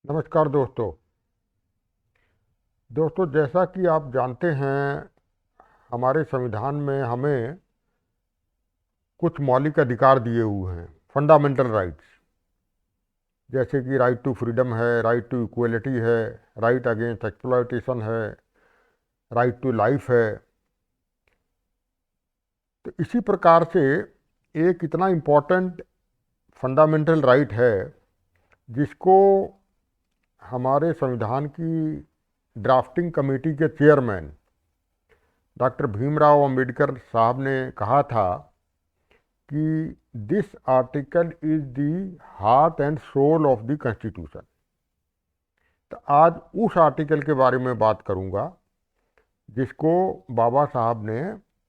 नमस्कार दोस्तों। जैसा कि आप जानते हैं, हमारे संविधान में हमें कुछ मौलिक अधिकार दिए हुए हैं, फंडामेंटल राइट्स। जैसे कि राइट टू फ्रीडम है, राइट टू इक्वलिटी है, राइट अगेंस्ट एक्सप्लॉयटेशन है, राइट टू लाइफ है। तो इसी प्रकार से एक इतना इम्पोर्टेंट फंडामेंटल राइट है जिसको हमारे संविधान की ड्राफ्टिंग कमेटी के चेयरमैन डॉक्टर भीमराव अंबेडकर साहब ने कहा था कि this article is the heart and soul of the constitution. तो आज उस आर्टिकल के बारे में बात करूंगा जिसको बाबा साहब ने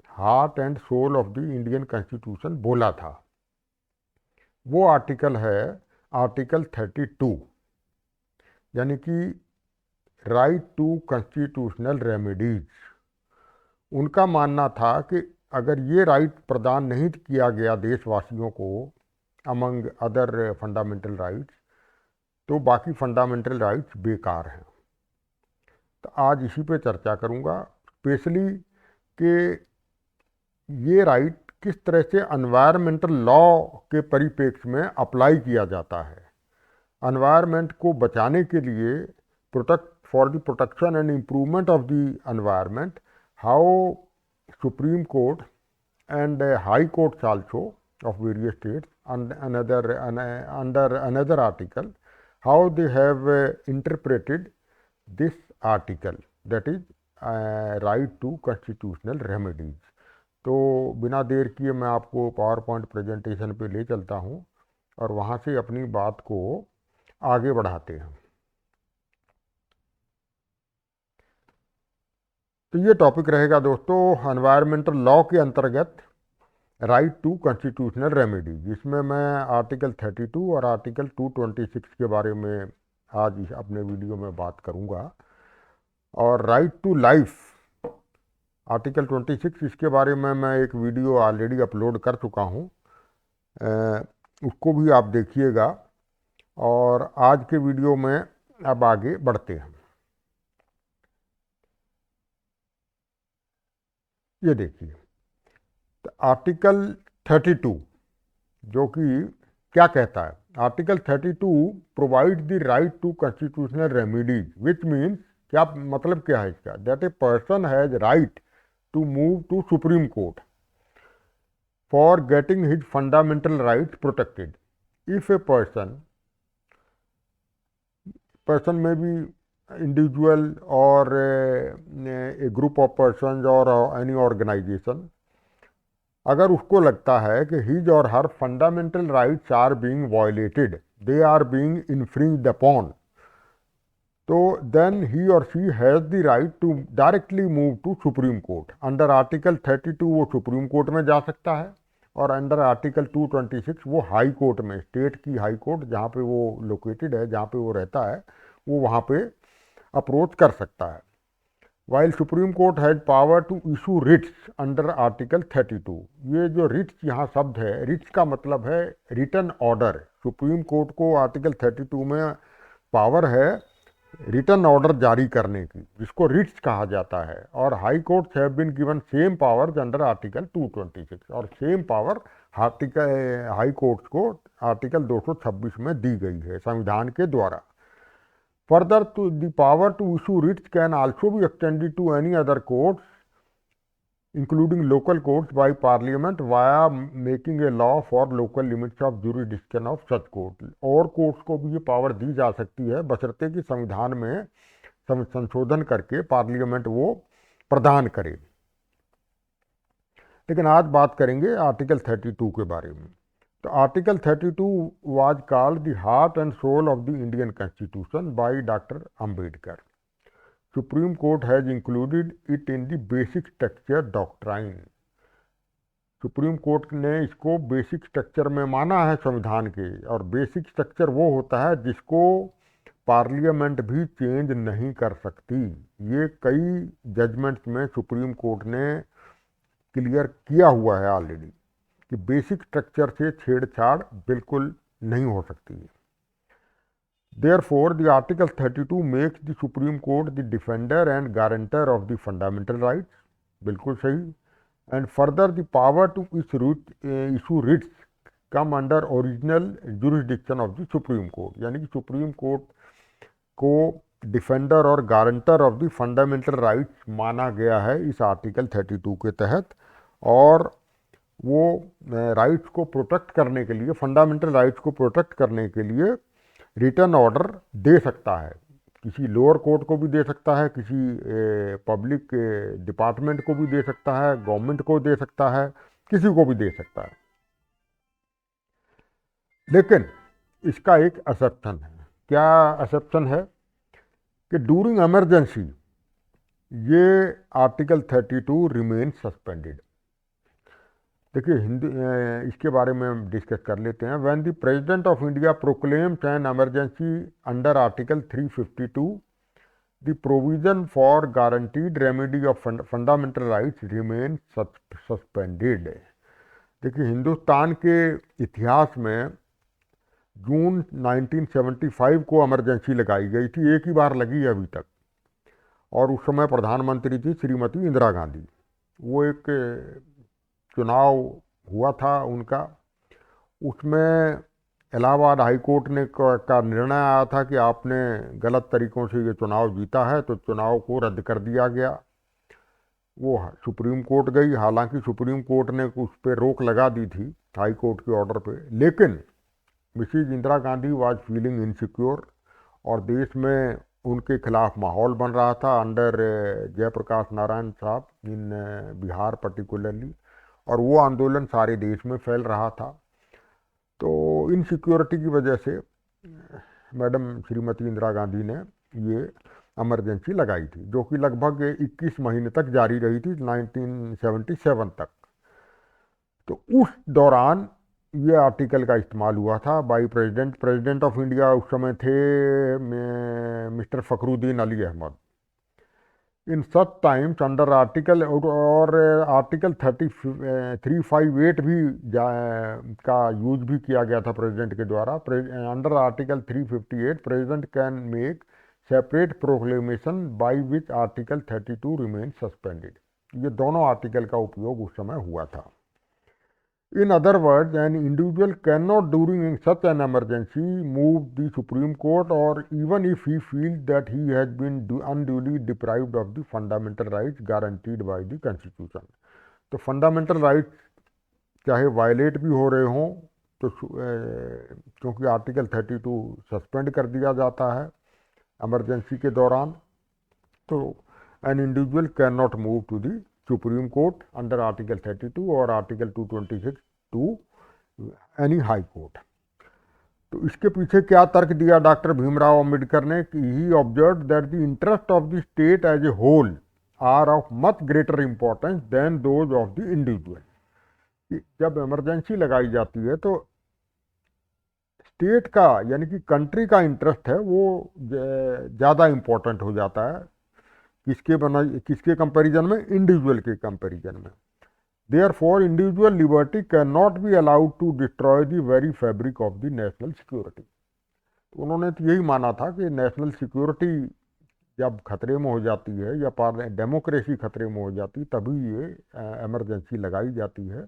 heart and soul of the Indian constitution बोला था। वो आर्टिकल है आर्टिकल 32, यानी कि राइट टू कॉन्स्टिट्यूशनल रेमेडीज। उनका मानना था कि अगर ये राइट प्रदान नहीं किया गया देशवासियों को अमंग अदर फंडामेंटल राइट्स, तो बाकी फंडामेंटल राइट्स बेकार हैं। तो आज इसी पे चर्चा करूंगा, स्पेशली कि ये राइट किस तरह से एनवायरमेंटल लॉ के परिप्रेक्ष्य में अप्लाई किया जाता है। एनवायरमेंट को बचाने के लिए, protect for the protection and improvement of the environment, how supreme court and high courts also of various states and under another article, how they have interpreted this article, that is right to constitutional remedies। तो बिना देर किए मैं आपको power point presentation पे ले चलता हूँ और वहाँ से अपनी बात को आगे बढ़ाते हैं। तो ये टॉपिक रहेगा दोस्तों एनवायरमेंटल लॉ के अंतर्गत राइट टू कॉन्स्टिट्यूशनल रेमेडी, जिसमें मैं आर्टिकल 32 और आर्टिकल 226 के बारे में आज इस अपने वीडियो में बात करूंगा। और राइट टू लाइफ आर्टिकल 26, इसके बारे में मैं एक वीडियो ऑलरेडी अपलोड कर चुका हूं, उसको भी आप देखिएगा। और आज के वीडियो में अब आगे बढ़ते हैं। ये देखिए, तो आर्टिकल 32 जो कि क्या कहता है, article 32 provide the right to constitutional remedies, which means, क्या मतलब क्या है इसका, that a person has right to move to supreme court for getting his fundamental rights protected. If a person may be individual or a group of persons or any organization, अगर उसको लगता है कि हिज और her fundamental rights are being violated, they are being infringed upon, तो then he और she has the right to directly move to supreme court. Under article 32 वो supreme court में जा सकता है, और अंडर आर्टिकल 226 वो हाई कोर्ट में, स्टेट की हाई कोर्ट जहाँ पे वो लोकेटेड है, जहाँ पे वो रहता है, वो वहाँ पे अप्रोच कर सकता है। While supreme court has power to issue writs under article 32। ये जो रिट्स यहाँ शब्द है, रिट्स का मतलब है रिटन ऑर्डर। सुप्रीम कोर्ट को आर्टिकल 32 में पावर है रिटन ऑर्डर जारी करने की, जिसको रिट्स कहा जाता है। और high courts have been given same powers under article 226, और सेम पावर हाई कोर्ट्स को आर्टिकल 226 में दी गई है संविधान के द्वारा। Further, to the power to issue writs can also be extended to any other courts, including local courts, by Parliament via making a law for local limits of jurisdiction of such court। और courts को भी ये power दी जा सकती है, बशर्ते कि संविधान में संशोधन करके पार्लियामेंट वो प्रदान करे। लेकिन आज बात करेंगे आर्टिकल 32 के बारे में। तो article 32 was called the heart and soul of the Indian Constitution by Dr. Ambedkar. Supreme Court has included it in the basic structure doctrine। Supreme court ने इसको बेसिक स्ट्रक्चर में माना है संविधान के, और बेसिक स्ट्रक्चर वो होता है जिसको पार्लियामेंट भी चेंज नहीं कर सकती। ये कई जजमेंट्स में सुप्रीम कोर्ट ने क्लियर किया हुआ है ऑलरेडी कि बेसिक स्ट्रक्चर से छेड़छाड़ बिल्कुल नहीं हो सकती है। Therefore, the Article 32 makes the Supreme Court the defender and guarantor of the fundamental rights. बिल्कुल सही. And further, the power to issue writs come under original jurisdiction of the Supreme Court. यानी कि सुप्रीम कोर्ट को defender और guarantor of the fundamental rights माना गया है इस आर्टिकल 32 के तहत, और वो राइट्स को प्रोटेक्ट करने के लिए, फंडामेंटल राइट्स को प्रोटेक्ट करने के लिए रिटर्न ऑर्डर दे सकता है. किसी लोअर कोर्ट को भी दे सकता है, किसी पब्लिक डिपार्टमेंट को भी दे सकता है, गवर्नमेंट को दे सकता है, किसी को भी दे सकता है. लेकिन इसका एक एक्सेप्शन है. क्या एक्सेप्शन है? कि ड्यूरिंग इमरजेंसी ये आर्टिकल 32 रिमेन सस्पेंडेड. देखिए हिंदी इसके बारे में हम डिस्कस कर लेते हैं. When the president of India proclaims an emergency under article 352, the provision for guaranteed remedy of fundamental rights remain suspended. देखिए हिंदुस्तान के इतिहास में जून 1975 को इमरजेंसी लगाई गई थी. एक ही बार लगी है अभी तक, और उस समय प्रधानमंत्री थी श्रीमती इंदिरा गांधी. वो एक चुनाव हुआ था उनका, उसमें इलाहाबाद हाई कोर्ट ने का निर्णय आया था कि आपने गलत तरीक़ों से ये चुनाव जीता है, तो चुनाव को रद्द कर दिया गया. वो सुप्रीम कोर्ट गई. हालांकि सुप्रीम कोर्ट ने उस पर रोक लगा दी थी हाई कोर्ट के ऑर्डर पे, लेकिन Mrs Indira Gandhi was feeling insecure, और देश में उनके खिलाफ माहौल बन रहा था अंडर जयप्रकाश नारायण साहब इन बिहार पर्टिकुलरली, और वो आंदोलन सारे देश में फैल रहा था. तो इनसिक्योरिटी की वजह से मैडम श्रीमती इंदिरा गांधी ने ये इमरजेंसी लगाई थी, जो कि लगभग 21 महीने तक जारी रही थी, 1977 तक. तो उस दौरान ये आर्टिकल का इस्तेमाल हुआ था बाई प्रेसिडेंट ऑफ इंडिया उस समय थे मिस्टर फखरुद्दीन अली अहमद. इन सच टाइम्स अंडर आर्टिकल, और आर्टिकल 358 भी का यूज भी किया गया था प्रेसिडेंट के द्वारा. Under article 358 president can make separate proclamation by which article 32 remain suspended. ये दोनों आर्टिकल का उपयोग उस समय हुआ था. In other words, an individual cannot during such an emergency move the Supreme Court, or even if he feels that he has been unduly deprived of the fundamental rights guaranteed by the Constitution. तो fundamental rights चाहे violet भी हो रहे हों तो क्योंकि article 32 suspend कर दिया जाता है इमरजेंसी के दौरान, तो an individual can not move to the supreme court under article 32 और article 226 to any high court. तो इसके पीछे क्या तर्क दिया डॉक्टर भीमराव अंबेडकर ने कि he observe that the interest of the state as a whole are of much greater importance than those of the individual. जब इमरजेंसी लगाई जाती है तो स्टेट का यानी कि कंट्री का इंटरेस्ट है वो ज़्यादा इम्पोर्टेंट हो जाता है. किसके कंपैरिजन में? इंडिविजुअल के कंपैरिजन में. Therefore individual liberty can not be allowed to destroy the very fabric of the national security. तो उन्होंने तो यही माना था कि नेशनल सिक्योरिटी जब खतरे में हो जाती है या डेमोक्रेसी खतरे में हो जाती तभी ये इमरजेंसी लगाई जाती है,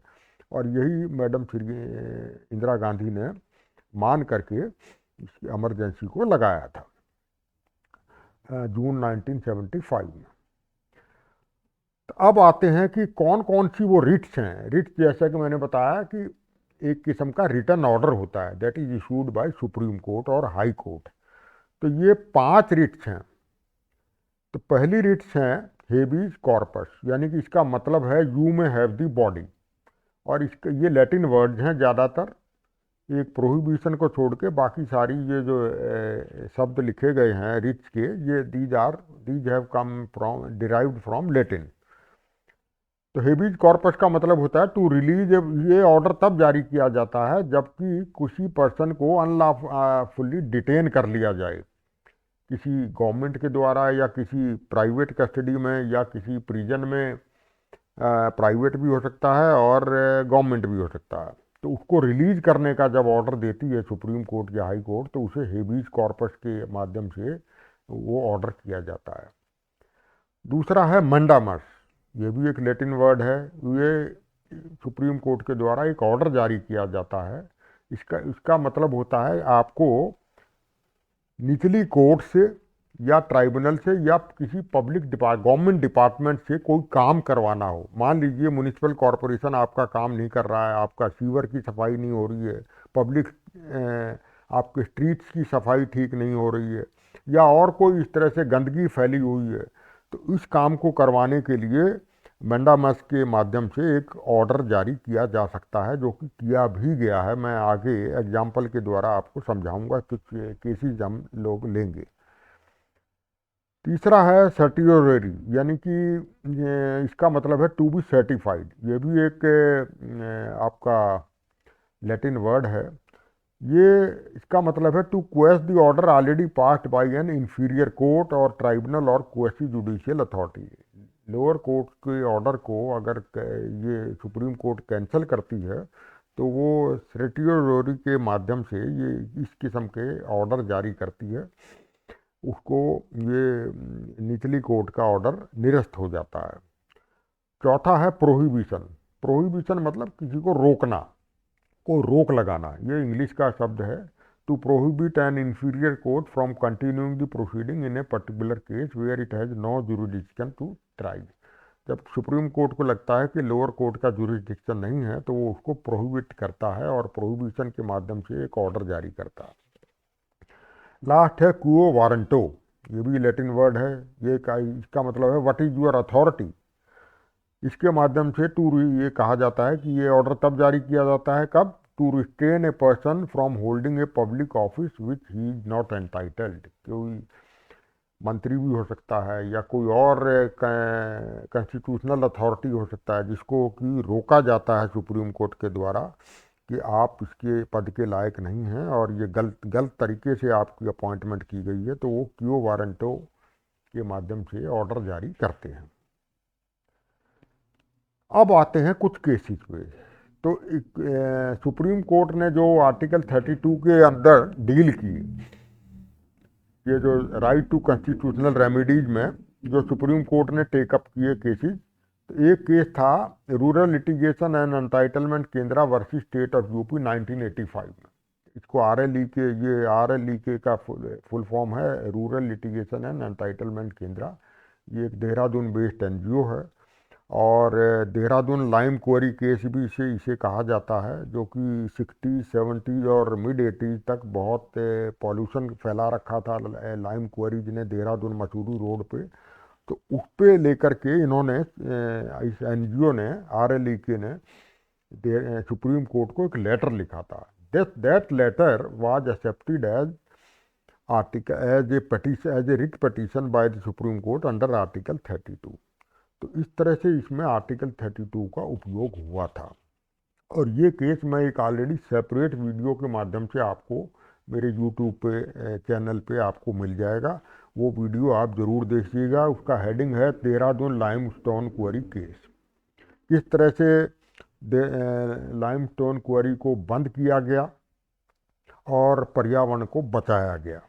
और यही मैडम श्री इंदिरा गांधी ने मान करके इस इमरजेंसी को लगाया था जून 1975 में. तो अब आते हैं कि कौन कौन सी वो रिट्स हैं. रिट्स जैसा कि मैंने बताया कि एक किस्म का रिटर्न ऑर्डर होता है that is issued by supreme court और हाई कोर्ट. तो ये 5 रिट्स हैं. तो पहली रिट्स हैं हेबिस कॉर्पस, यानी कि इसका मतलब है यू में हैव द बॉडी, और इसके ये लैटिन वर्ड्स हैं ज़्यादातर. एक प्रोहिबिशन को छोड़ के बाकी सारी ये जो शब्द लिखे गए हैं रिट्स के, ये these have come from derived from Latin. तो हेबिस कॉर्पस का मतलब होता है टू रिलीज. ये ऑर्डर तब जारी किया जाता है जबकि किसी पर्सन को अनलॉफुली डिटेन कर लिया जाए, किसी गवर्नमेंट के द्वारा या किसी प्राइवेट कस्टडी में या किसी प्रिजन में. प्राइवेट भी हो सकता है और गवर्नमेंट भी हो सकता है. तो उसको रिलीज करने का जब ऑर्डर देती है सुप्रीम कोर्ट या हाई कोर्ट, तो उसे हेबीज कॉर्पस के माध्यम से वो ऑर्डर किया जाता है। दूसरा है मंडामस, ये भी एक लैटिन वर्ड है। ये सुप्रीम कोर्ट के द्वारा एक ऑर्डर जारी किया जाता है। इसका इसका मतलब होता है आपको निचली कोर्ट से या ट्राइब्यूनल से या किसी पब्लिक गवर्नमेंट डिपार्टमेंट से कोई काम करवाना हो। मान लीजिए म्युनिसिपल कॉरपोरेशन आपका काम नहीं कर रहा है, आपका सीवर की सफाई नहीं हो रही है, पब्लिक आपके स्ट्रीट्स की सफाई ठीक नहीं हो रही है, या और कोई इस तरह से गंदगी फैली हुई है, तो इस काम को करवाने के लिए मंडामस के माध्यम से एक ऑर्डर जारी किया जा सकता है, जो कि किया भी गया है। मैं आगे एग्जाम्पल के द्वारा आपको समझाऊंगा, कुछ केसेस हम लोग लेंगे। तीसरा है सर्टियोररी, यानी कि इसका मतलब है टू बी सर्टिफाइड। ये भी एक आपका लैटिन वर्ड है। ये इसका मतलब है to quash the order already passed by an inferior court और ट्राइब्यूनल और quasi judicial authority. Lower court के ऑर्डर को अगर ये सुप्रीम कोर्ट कैंसिल करती है, तो वो सर्टियोररी के माध्यम से ये इस किस्म के ऑर्डर जारी करती है, उसको ये निचली कोर्ट का ऑर्डर निरस्त हो जाता है। चौथा है प्रोहिबिशन। प्रोहिबिशन मतलब किसी को रोकना, को रोक लगाना। ये इंग्लिश का शब्द है। To prohibit an inferior court from continuing the proceeding in a particular case where it has no jurisdiction to try. जब सुप्रीम कोर्ट को लगता है कि लोअर कोर्ट का जुरिडिक्शन नहीं है, तो वो उसको प्रोहिबिट करता है और प्रोहिबिशन के माध्यम से एक ऑर्डर जारी करता है। लास्ट है क्वो वारंटो। ये भी लैटिन वर्ड है। इसका मतलब है व्हाट इज योर अथॉरिटी। इसके माध्यम से ये कहा जाता है कि ये ऑर्डर तब जारी किया जाता है, कब? To restrain a person from holding a public office which he is not entitled. कोई मंत्री भी हो सकता है या कोई और कॉन्स्टिट्यूशनल अथॉरिटी हो सकता है, जिसको कि रोका जाता है सुप्रीम कोर्ट के द्वारा कि आप इसके पद के लायक नहीं हैं और ये गलत तरीके से आपकी अपॉइंटमेंट की गई है, तो वो क्वो वारंटो के माध्यम से ऑर्डर जारी करते हैं। अब आते हैं कुछ केसेस पे। तो सुप्रीम कोर्ट ने जो आर्टिकल 32 के अंदर डील की, ये जो राइट टू कॉन्स्टिट्यूशनल रेमेडीज में जो सुप्रीम कोर्ट ने टेकअप किए केसेस, तो एक केस था रूरल लिटिगेशन एंड एंटाइटलमेंट केंद्रा वर्सेस स्टेट ऑफ यूपी 1985 में। इसको RLEK का फुल फॉर्म है रूरल लिटिगेशन एंड एंटाइटलमेंट केंद्रा। ये एक देहरादून बेस्ड NGO है और देहरादून लाइम क्वेरी केस भी इसे कहा जाता है, जो कि 60, 70 और मिड 80 तक बहुत पॉल्यूशन फैला रखा था लाइम क्वेरीज ने देहरादून मसूरी रोड पे। तो उस पे लेकर के इन्होंने इस NGO ने RLEK ने सुप्रीम कोर्ट को एक लेटर लिखा था। That letter was accepted as a writ petition by the supreme court under article 32। तो इस तरह से इसमें आर्टिकल 32 का उपयोग हुआ था। और ये केस मैं एक ऑलरेडी सेपरेट वीडियो के माध्यम से आपको मेरे यूट्यूब पे चैनल पे आपको मिल जाएगा, वो वीडियो आप ज़रूर देखिएगा। उसका हेडिंग है देहरादून लाइमस्टोन क्वेरी केस। किस तरह से लाइमस्टोन क्वेरी को बंद किया गया और पर्यावरण को बचाया गया।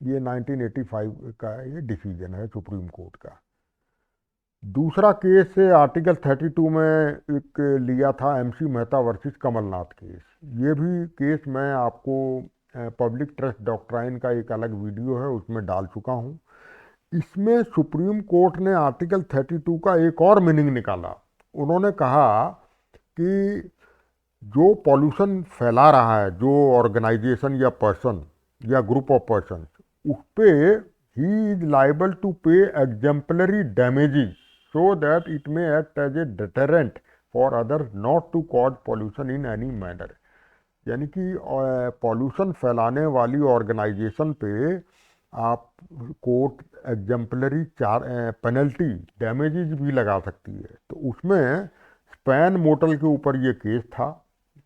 ये 1985 का ये डिसीजन है सुप्रीम कोर्ट का। दूसरा केस आर्टिकल 32 में एक लिया था MC Mehta versus Kamalnath case. ये भी केस मैं आपको पब्लिक ट्रस्ट डॉक्ट्राइन का एक अलग वीडियो है उसमें डाल चुका हूँ। इसमें सुप्रीम कोर्ट ने आर्टिकल 32 का एक और मीनिंग निकाला। उन्होंने कहा कि जो पॉल्यूशन फैला रहा है, जो ऑर्गेनाइजेशन या पर्सन या ग्रुप ऑफ पर्सन, उस पे ही इज लाइबल टू पे exemplary damages so that it may act as a deterrent for others not to cause pollution in any manner। यानी कि पॉल्यूशन फैलाने वाली ऑर्गेनाइजेशन पे आप कोर्ट एग्जाम्पलरी पेनल्टी डैमेजेस भी लगा सकती है। तो उसमें स्पैन मोटल के ऊपर ये केस था,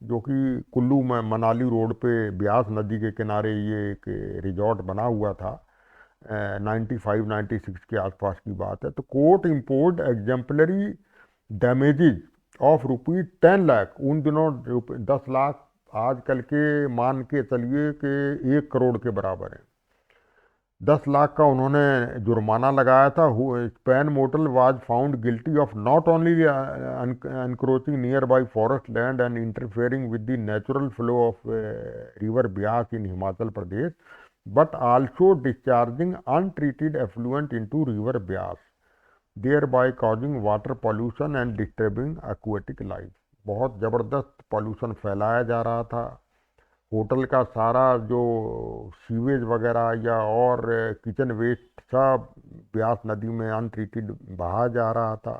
जो कि कुल्लू में मनाली रोड पे ब्यास नदी के किनारे ये एक रिजॉर्ट बना हुआ था। 95-96 के आसपास की बात है। तो court imposed exemplary damages of rupees 10 lakh, उन दिनों 10 लाख आजकल के मान के चलिए कि 1 करोड़ के बराबर है। 10 लाख का उन्होंने जुर्माना लगाया था। Span motel was found guilty of not only encroaching nearby forest land and interfering with the natural flow of river Beas in Himachal Pradesh, but also discharging untreated effluent into river Beas, thereby causing water pollution and disturbing aquatic life। बहुत ज़बरदस्त pollution फैलाया जा रहा था। Hotel का सारा जो sewage वगैरह या और किचन वेस्ट सब ब्यास नदी में अनट्रीटेड बहा जा रहा था।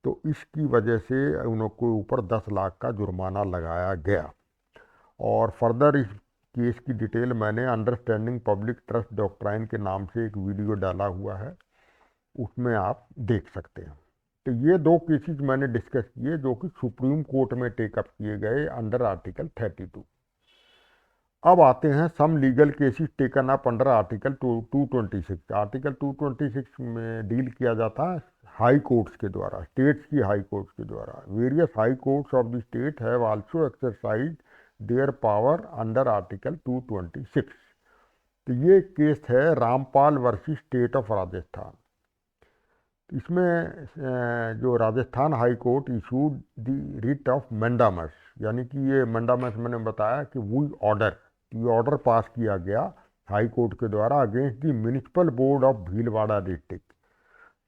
तो इसकी वजह से उनके ऊपर 10 लाख का जुर्माना लगाया गया। और फर्दर इस केस की डिटेल मैंने अंडरस्टैंडिंग पब्लिक ट्रस्ट डॉक्ट्राइन के नाम से एक वीडियो डाला हुआ है, उसमें आप देख सकते हैं। तो ये 2 केसेस मैंने डिस्कस किए जो कि सुप्रीम कोर्ट में टेकअप किए गए अंडर आर्टिकल 32। अब आते हैं some legal cases taken up under article 226। Article 226 में डील किया जाता है हाई कोर्ट्स के द्वारा, स्टेट्स की हाई कोर्ट्स के द्वारा। Various high courts of the state have also exercise their power under article 226। तो ये केस है Rampal versus state of Rajasthan. इसमें जो Rajasthan high court issued the writ of mandamus, यानी कि ये मैंडामस मैंने बताया कि वो ऑर्डर, ये ऑर्डर पास किया गया हाई कोर्ट के द्वारा against the municipal board of Bhilwara district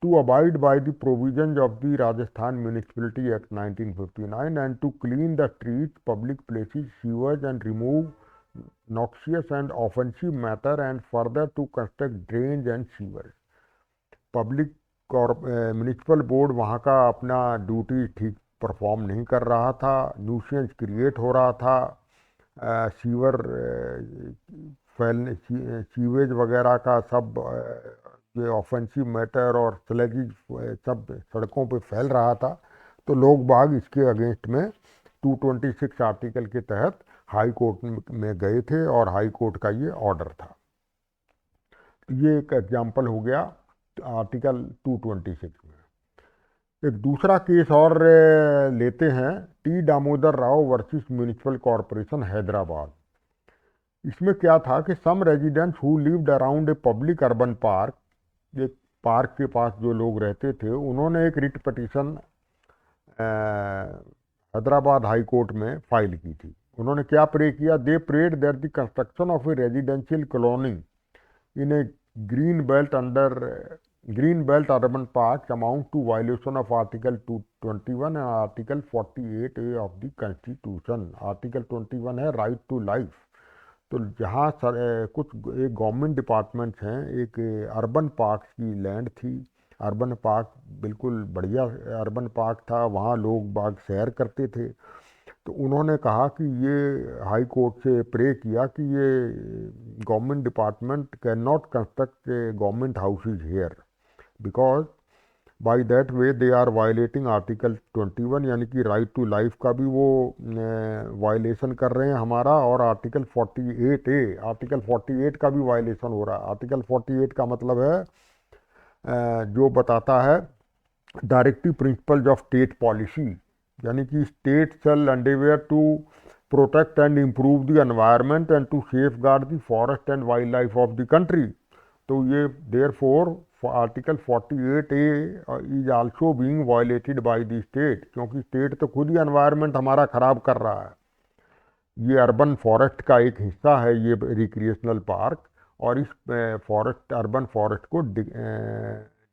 to abide by the provisions of the Rajasthan Municipality Act 1959 and to clean the streets, public places, sewers and remove noxious and offensive matter and further to construct drains and sewers। Public और municipal board वहाँ का अपना duty ठीक perform नहीं कर रहा था, nuisance create हो रहा था, सीवर फैलने, सीवेज वगैरह का सब ये ऑफेंसिव मैटर और स्लैगी सब सड़कों पे फैल रहा था। तो लोग बाग इसके अगेंस्ट में 226 आर्टिकल के तहत हाई कोर्ट में गए थे और हाई कोर्ट का ये ऑर्डर था। ये एक एग्जाम्पल हो गया आर्टिकल 226 में। एक दूसरा केस और लेते हैं, T Damodar Rao versus municipal corporation Hyderabad. इसमें क्या था कि some residents who lived around a public urban park, एक पार्क के पास जो लोग रहते थे, उन्होंने एक writ petition Hyderabad high court में फाइल की थी। उन्होंने क्या प्रे किया? They prayed that the construction of a residential colony in a green belt urban park amount to violation of article 221 and article 48A of the constitution. Article 21 है right to life. तो जहाँ कुछ एक government departments हैं, एक urban park की land थी, urban park बिल्कुल बढ़िया अर्बन पार्क था, वहाँ लोग बाग सैर करते थे। तो उन्होंने कहा कि ये हाई कोर्ट से प्रे किया कि ये government department can not construct government houses here because by that way they are violating article 21, यानी कि राइट टू लाइफ का भी वो वायलेशन कर रहे हैं हमारा, और आर्टिकल 48 का भी वायलेशन हो रहा है। आर्टिकल 48 का मतलब है जो बताता है directive principles of state policy, यानी कि state shall endeavour to protect and improve the environment and to safeguard the forest and wildlife of the country. तो ये therefore article 48A is also being violated by the state, क्योंकि state तो खुद ही environment हमारा ख़राब कर रहा है। ये अर्बन फॉरेस्ट का एक हिस्सा है ये रिक्रिएशनल पार्क, और इस फॉरेस्ट अर्बन फॉरेस्ट को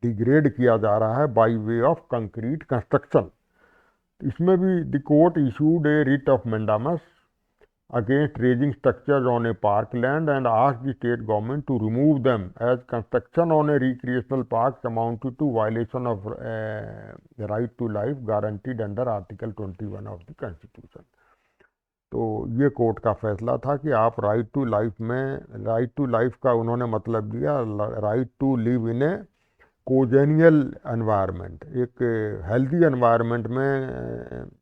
डिग्रेड किया जा रहा है by way of concrete construction. इसमें भी the court issued A writ of mandamus against raising structures on a parkland and asked the state government to remove them as construction on a recreational park amounted to violation of the right to life guaranteed under article 21 of the constitution। तो ये court का फैसला था कि आप right to life में, right to life का उन्होंने मतलब दिया right to live in a congenial environment, एक हेल्दी एनवायरनमेंट में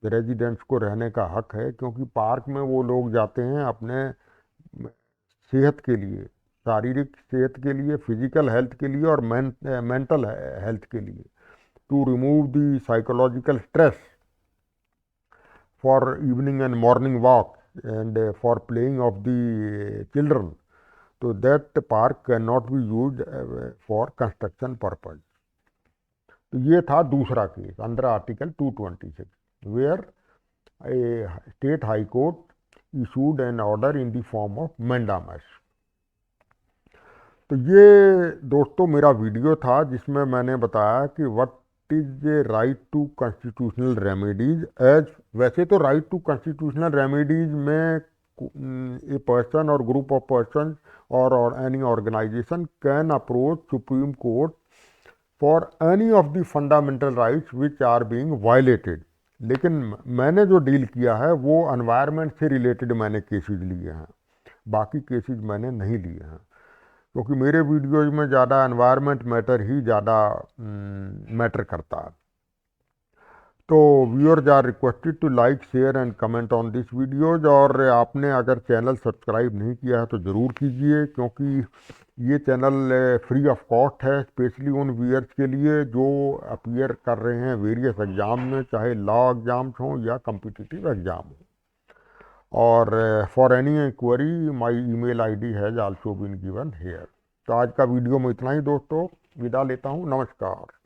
रेजिडेंट्स को रहने का हक है, क्योंकि पार्क में वो लोग जाते हैं अपने सेहत के लिए, शारीरिक सेहत के लिए, फिजिकल हेल्थ के लिए और मेंटल हेल्थ के लिए, to remove the psychological stress for evening and morning walk and for playing of the children. So that park cannot be used for construction purpose. तो ये था दूसरा case under article 226 where a state high court issued an order in the form of mandamus. तो ये दोस्तों मेरा video था जिसमें मैंने बताया कि what is a right to constitutional remedies. As वैसे तो राइट टू कॉन्स्टिट्यूशनल रेमेडीज में ए पर्सन और group of person or any organization can approach Supreme Court for any of the fundamental rights which are being violated। लेकिन मैंने जो deal किया है वो एनवायरनमेंट से रिलेटेड मैंने केसेस लिए हैं, बाकी केसेस मैंने नहीं लिए हैं, क्योंकि मेरे वीडियोज में ज़्यादा एनवायरनमेंट मैटर ही ज़्यादा मैटर करता है। तो viewers are requested to like share and comment on this videos. और आपने अगर चैनल सब्सक्राइब नहीं किया है तो ज़रूर कीजिए, क्योंकि ये चैनल फ्री ऑफ कॉस्ट है, स्पेशली उन व्यूअर्स के लिए जो अपीयर कर रहे हैं वेरियस एग्ज़ाम में, चाहे लॉ एग्ज़ाम्स हों या कम्पिटिटिव एग्ज़ाम हो। और for any inquiry my email ID has also been given here. तो आज का वीडियो में इतना ही दोस्तों, विदा लेता हूँ, नमस्कार।